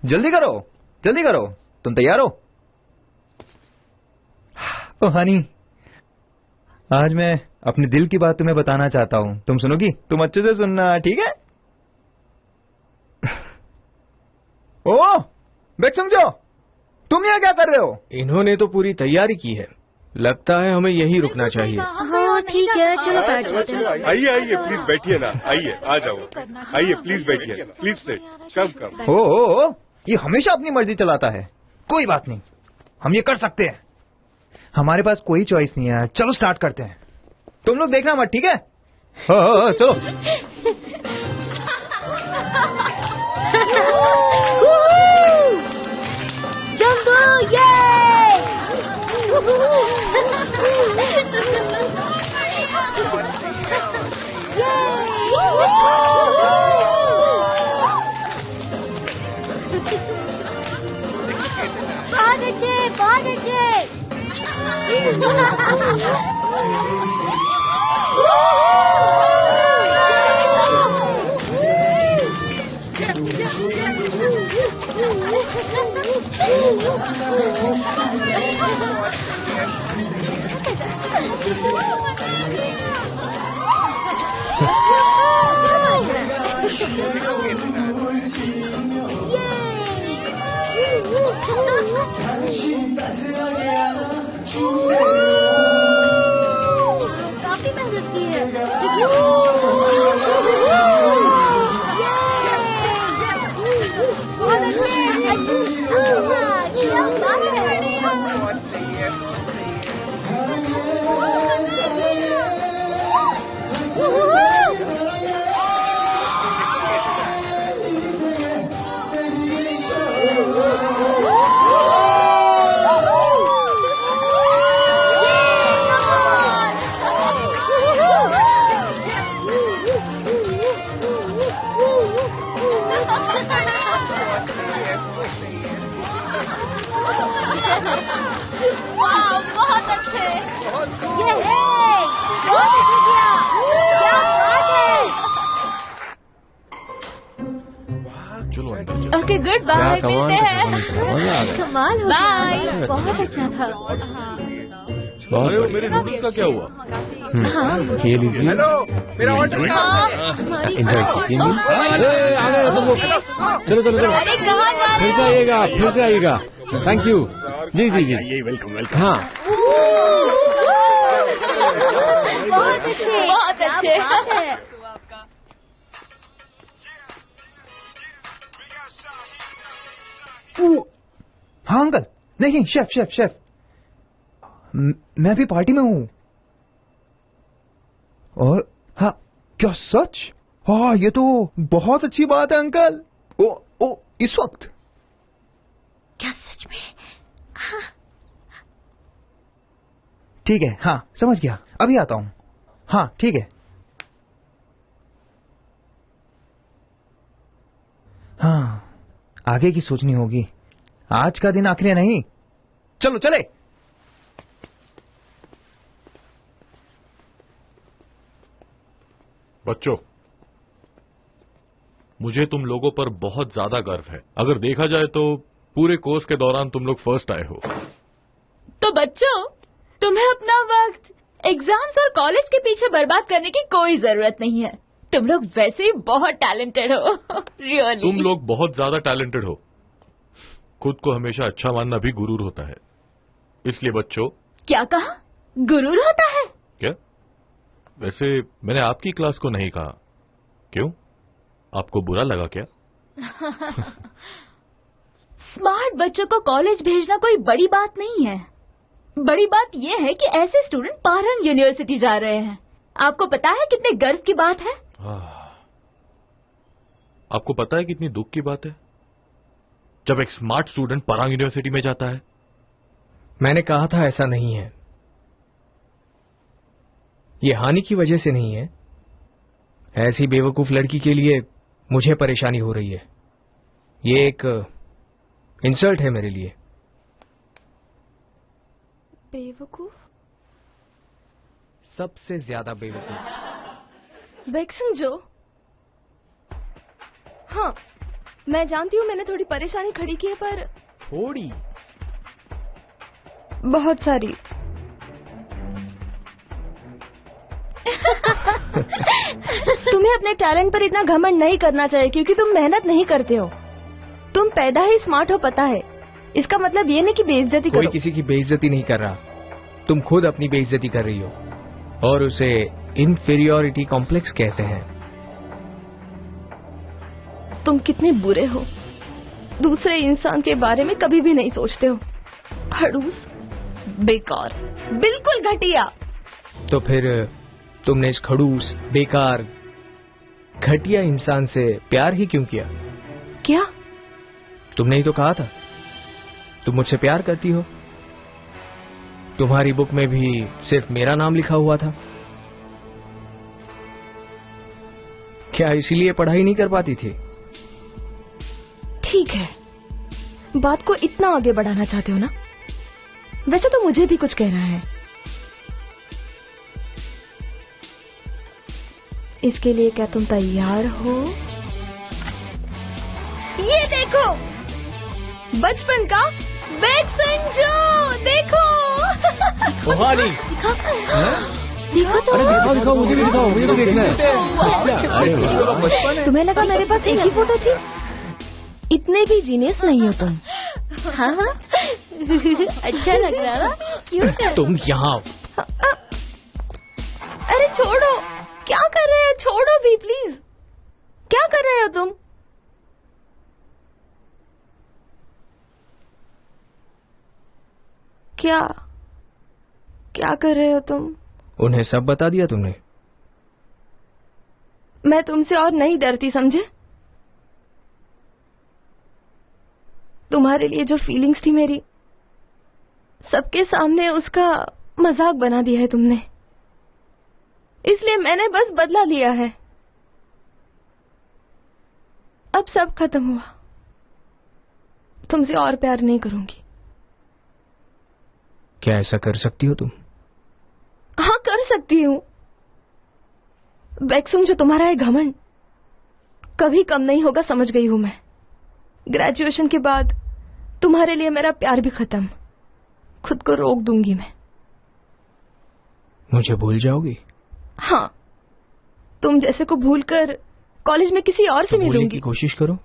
जल्दी करो, तुम तैयार हो? ओ हनी, आज मैं अपने दिल की बात तुम्हें बताना चाहता हूँ। तुम सुनोगी? तुम अच्छे से सुनना, ठीक है? ओ बेक्सुंग जो, तुम यहाँ क्या कर रहे हो? इन्होंने तो पूरी तैयारी की है, लगता है हमें यहीं रुकना चाहिए। हाँ ठीक है, चलो बैठ जाते हैं। आइए प्लीज बैठिए ना, आइए आ जाओ, आइए प्लीज बैठिए, प्लीज से कम। ओ, ये हमेशा अपनी मर्जी चलाता है। कोई बात नहीं, हम ये कर सकते हैं, हमारे पास कोई चॉइस नहीं है। चलो स्टार्ट करते हैं, तुम लोग देखना मत, ठीक है? हाँ, चलो। जंबू, ये! बहुत अच्छे। काफी मेहनत की है। बहुत अच्छे। ओके, गुड बाय, मिलते हैं। कमाल हो गया, बहुत अच्छा था। अरे मेरे नूडल्स का क्या हुआ? ये लीजिए। एंजॉय कीजिए। चलो अरे कहाँ जा रहे फिर से आइएगा। Thank you. जी। वेलकम। हाँ, बहुत अच्छे। हाँ अंकल, नहीं शेफ, मैं भी पार्टी में हूँ। और हाँ, क्या सच? हाँ, ये तो बहुत अच्छी बात है अंकल। ओ इस वक्त? क्या सच में? हाँ। ठीक है, हाँ समझ गया, अभी आता हूँ। हाँ ठीक है। हाँ, आगे की सोचनी होगी, आज का दिन आखिरी नहीं। चलो चले। बच्चों, मुझे तुम लोगों पर बहुत ज्यादा गर्व है। अगर देखा जाए तो पूरे कोर्स के दौरान तुम लोग फर्स्ट आए हो। तो बच्चों, तुम्हें अपना वक्त एग्जाम्स और कॉलेज के पीछे बर्बाद करने की कोई जरूरत नहीं है। तुम लोग वैसे ही बहुत टैलेंटेड हो। रियली तुम लोग बहुत ज्यादा टैलेंटेड हो। खुद को हमेशा अच्छा मानना भी गुरूर होता है। इसलिए बच्चों। क्या कहा? गुरूर होता है? क्या? वैसे मैंने आपकी क्लास को नहीं कहा। क्यों? आपको बुरा लगा क्या? स्मार्ट बच्चों को कॉलेज भेजना कोई बड़ी बात नहीं है। बड़ी बात यह है कि ऐसे स्टूडेंट पारंग यूनिवर्सिटी जा रहे हैं। आपको पता है कितने गर्व की बात है? आपको पता है कितनी दुख की बात है जब एक स्मार्ट स्टूडेंट पारंग यूनिवर्सिटी में जाता है? मैंने कहा था ऐसा नहीं है। ये हानि की वजह से नहीं है। ऐसी बेवकूफ लड़की के लिए मुझे परेशानी हो रही है। ये एक इंसल्ट है मेरे लिए। बेवकूफ? सबसे ज्यादा बेवकूफ। बेक्सुंजो। हाँ, मैं जानती हूँ मैंने थोड़ी परेशानी खड़ी की है, पर थोड़ी बहुत सारी। तुम्हें अपने टैलेंट पर इतना घमंड नहीं करना चाहिए क्योंकि तुम मेहनत नहीं करते हो। तुम पैदा ही स्मार्ट हो, पता है। इसका मतलब ये नहीं कि बेइज्जती करो। कोई किसी की बेइज्जती नहीं कर रहा। तुम खुद अपनी बेइज्जती कर रही हो और उसे इन्फीरियोरिटी कॉम्प्लेक्स कहते हैं। तुम कितने बुरे हो। दूसरे इंसान के बारे में कभी भी नहीं सोचते हो। खड़ूस, बेकार, बिल्कुल घटिया। तो फिर तुमने इस खड़ूस, बेकार, घटिया इंसान से प्यार ही क्यों किया? क्या? तुमने ही तो कहा था तुम मुझसे प्यार करती हो। तुम्हारी बुक में भी सिर्फ मेरा नाम लिखा हुआ था। क्या इसीलिए पढ़ाई नहीं कर पाती थी? ठीक है, बात को इतना आगे बढ़ाना चाहते हो ना? वैसे तो मुझे भी कुछ कहना है। इसके लिए क्या तुम तैयार हो? ये देखो, बचपन का बेक्सुंजो, देखो। ओहानी, देखो तो। अरे दिखाओ, मुझे भी दिखाओ, मुझे भी देखना है। तुम्हें लगा मेरे पास एक ही फोटो थी? इतने भी जीनियस नहीं हो तुम। हाँ हाँ, अच्छा लग रहा ना? क्यूट है। तुम यहाँ। अरे छोड़ो, क्या कर रहे हो? छोड़ो भी प्लीज। क्या कर रहे हो तुम? क्या क्या कर रहे हो तुम? उन्हें सब बता दिया तुमने? मैं तुमसे और नहीं डरती, समझे? तुम्हारे लिए जो फीलिंग्स थी मेरी, सबके सामने उसका मजाक बना दिया है तुमने। इसलिए मैंने बस बदला लिया है। अब सब खत्म हुआ। तुमसे और प्यार नहीं करूंगी। क्या ऐसा कर सकती हो तुम? हाँ, कर सकती हूँ। बेक्सुंग, जो तुम्हारा है घमंड, कभी कम नहीं होगा, समझ गई हूं मैं। ग्रेजुएशन के बाद तुम्हारे लिए मेरा प्यार भी खत्म। खुद को रोक दूंगी मैं। मुझे भूल जाओगी? हाँ, तुम जैसे को भूलकर कॉलेज में किसी और से मिलूंगी। की कोशिश करो।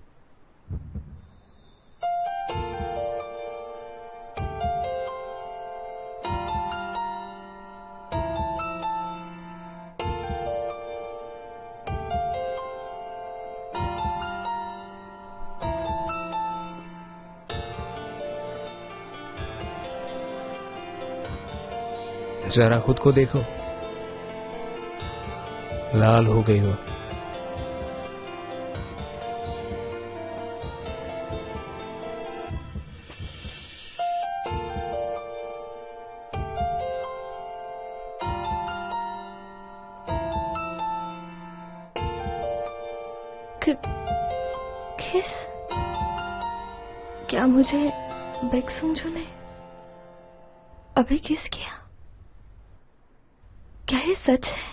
जरा खुद को देखो, लाल हो गई हो। किस? क्या मुझे बेक्सुंजो ने अभी किस किया? क्या ये सच है?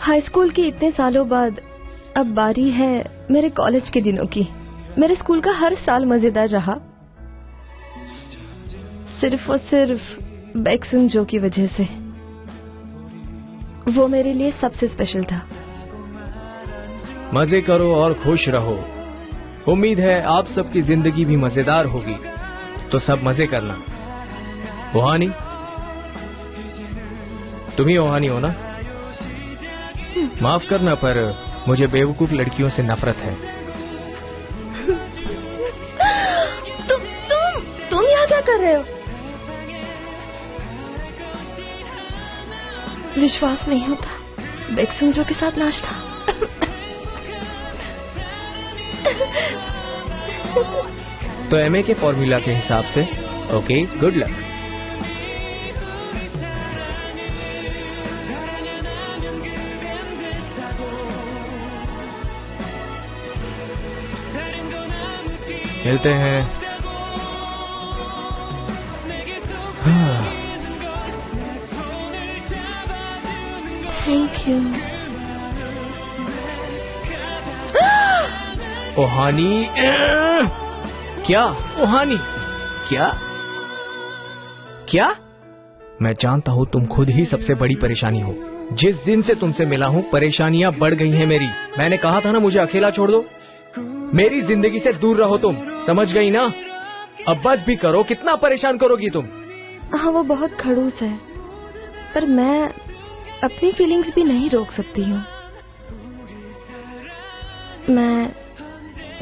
हाई स्कूल की इतने सालों बाद अब बारी है मेरे कॉलेज के दिनों की। मेरे स्कूल का हर साल मजेदार रहा, सिर्फ और सिर्फ बैक्सुंग जो की वजह से। वो मेरे लिए सबसे स्पेशल था। मजे करो और खुश रहो। उम्मीद है आप सबकी जिंदगी भी मजेदार होगी, तो सब मजे करना। ओहानी, तुम ही ओहानी हो ना? माफ करना, पर मुझे बेवकूफ लड़कियों से नफरत है। तुम यहाँ क्या कर रहे हो? विश्वास नहीं होता, बैक्सुंग जो के साथ नाश्ता। तो एमए के फॉर्मूला के हिसाब से ओके, गुड लक। मिलते हैं। Thank you. ओहानी, क्या ओहानी? क्या क्या? मैं जानता हूँ तुम खुद ही सबसे बड़ी परेशानी हो। जिस दिन से तुमसे मिला हूँ परेशानियां बढ़ गई हैं मेरी। मैंने कहा था ना मुझे अकेला छोड़ दो। मेरी जिंदगी से दूर रहो तुम, समझ गई ना? अब बस भी करो, कितना परेशान करोगी तुम? हाँ, वो बहुत खड़ूस है, पर मैं अपनी फीलिंग्स भी नहीं रोक सकती हूँ। मैं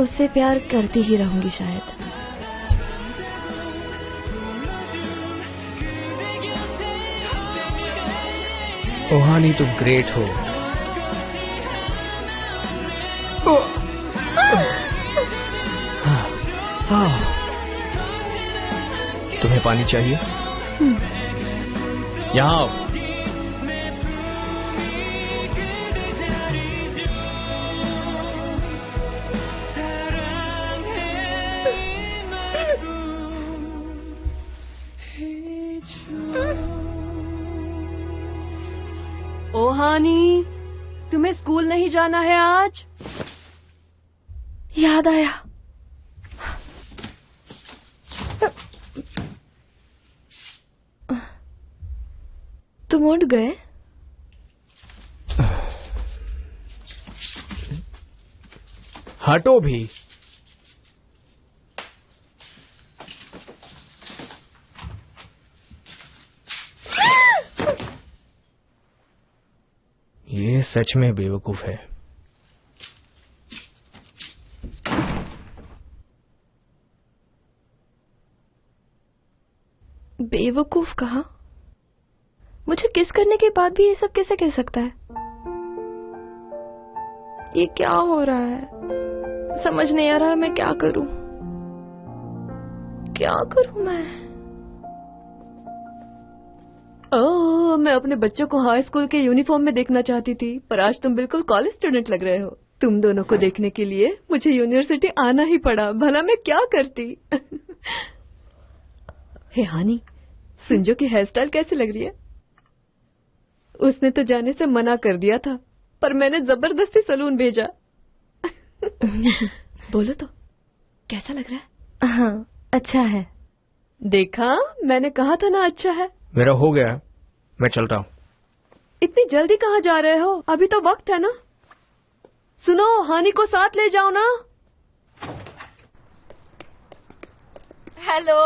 उससे प्यार करती ही रहूंगी शायद। ओहानी, तुम ग्रेट हो। तुम्हें पानी चाहिए? यहाँ आओ। ओहानी, तुम्हें स्कूल नहीं जाना है आज? याद आया। तुम उठ गए? हटो भी। ये सच में बेवकूफ है। बेवकूफ कहा? मुझे किस करने के बाद भी ये सब कैसे कह सकता है? ये क्या हो रहा है? समझ नहीं आ रहा मैं क्या करूं। क्या करूं मैं? ओह, मैं अपने बच्चों को हाई स्कूल के यूनिफॉर्म में देखना चाहती थी, पर आज तुम बिल्कुल कॉलेज स्टूडेंट लग रहे हो। तुम दोनों को देखने के लिए मुझे यूनिवर्सिटी आना ही पड़ा, भला मैं क्या करती। हे हानी, सुंजो की हेयर स्टाइल कैसी लग रही है? उसने तो जाने से मना कर दिया था, पर मैंने जबरदस्ती सलून भेजा। बोलो तो, कैसा लग रहा है? हाँ, अच्छा है। देखा, मैंने कहा था ना अच्छा है। मेरा हो गया, मैं चल रहा हूँ। इतनी जल्दी कहाँ जा रहे हो? अभी तो वक्त है ना। सुनो, हानी को साथ ले जाओ ना। हेलो।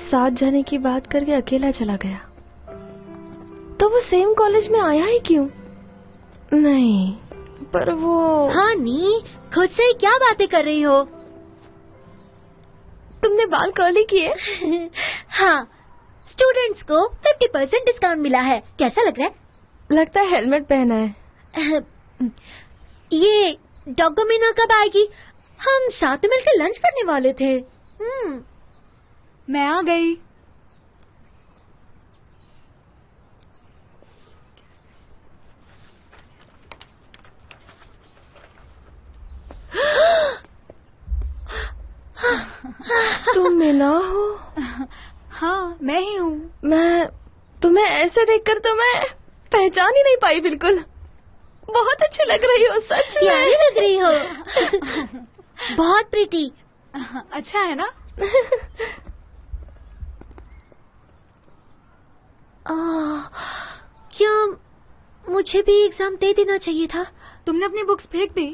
साथ जाने की बात करके अकेला चला गया, तो वो सेम कॉलेज में आया ही क्यों? नहीं, पर वो। हाँ नी, खुद से क्या बातें कर रही हो? तुमने बाल कर्ली किए? हाँ, स्टूडेंट्स को 50% डिस्काउंट मिला है। कैसा लग रहा है? लगता है हेलमेट पहना है। ये डॉगोमिनो कब आएगी? हम साथ मिलकर लंच करने वाले थे। मैं आ गई। तुम मीना हो? हाँ, मैं ही हूँ। मैं तुम्हें ऐसे देखकर तो मैं पहचान ही नहीं पाई बिल्कुल। बहुत अच्छी लग रही हो, सच में। प्यारी लग रही हो। बहुत प्रीटी। अच्छा है ना? क्या मुझे भी एग्जाम दे देना चाहिए था? तुमने अपनी बुक्स फेंक दी?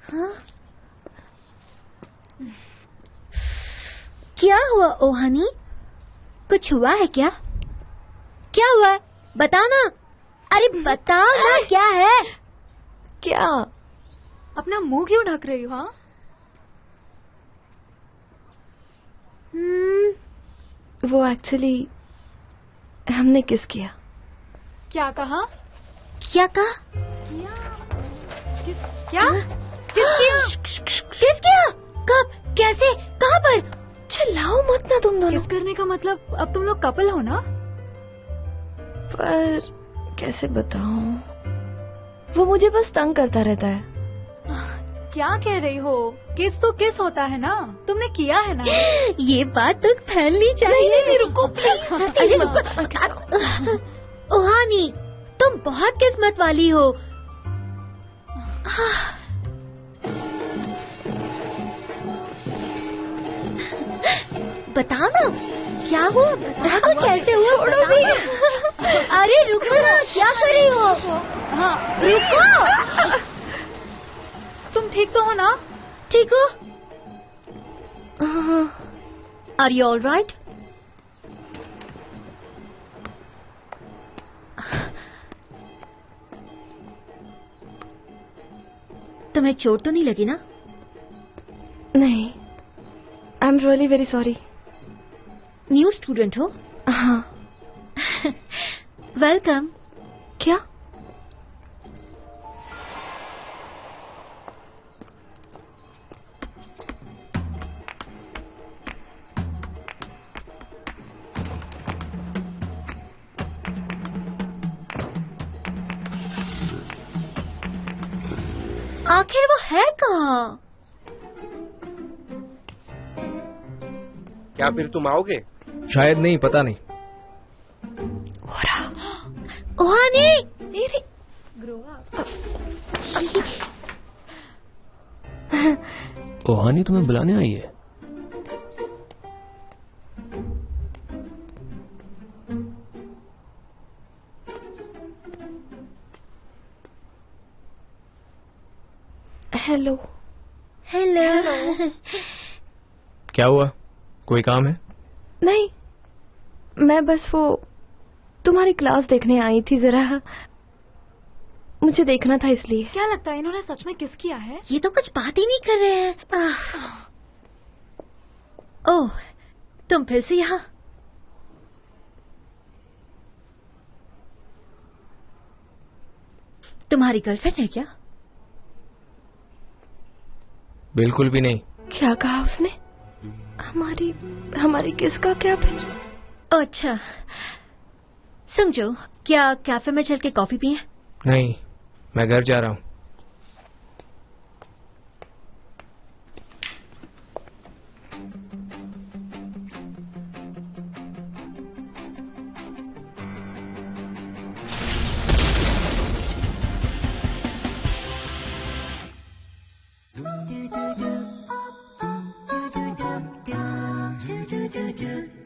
हाँ? क्या हुआ ओहानी? कुछ हुआ है क्या? क्या हुआ? बताना। अरे बताओ ना, क्या है? क्या? अपना मुंह क्यों ढक रही हो? हाँ, वो एक्चुअली हमने किस किया। क्या कहा? क्या कहा? क्या? किस किया? किस किया? कब? कैसे? कहाँ पर? चिल्लाओ मत ना तुम दोनों। किस करने का मतलब अब तुम लोग कपल हो ना? पर कैसे बताऊं? वो मुझे बस तंग करता रहता है। क्या कह रही हो? किस तो किस होता है ना? तुमने किया है ना? ये बात तो फैलनी चाहिए। नहीं, रुको प्लीज। ओहानी, तुम बहुत किस्मत वाली हो। बताओ ना, क्या हुआ? बताओ कैसे हुआ? छोड़ो भी। अरे रुको ना, क्या कर रही हो? हाँ, रुको। तुम ठीक तो हो ना? ठीक हो? Are you all right? तुम्हें चोट तो नहीं लगी ना? नहीं, I am really very sorry. New student हो? हाँ। वेलकम। क्या? आखिर वो है कहाँ? क्या फिर तुम आओगे? शायद नहीं, पता नहीं। ओहानी! ओहानी तुम्हें बुलाने आई है? हेलो। हेलो। क्या हुआ? कोई काम है? नहीं, मैं बस वो तुम्हारी क्लास देखने आई थी, जरा मुझे देखना था इसलिए। क्या लगता है इन्होंने सच में किस किया है? ये तो कुछ बात ही नहीं कर रहे हैं। ओह, तुम फिर से यहाँ? तुम्हारी गर्लफ्रेंड है क्या? बिल्कुल भी नहीं। क्या कहा उसने? हमारी किसका क्या फिर? अच्छा, समझो, क्या कैफे में चल के कॉफी पिए? नहीं, मैं घर जा रहा हूँ। do do do do do do do do do do do do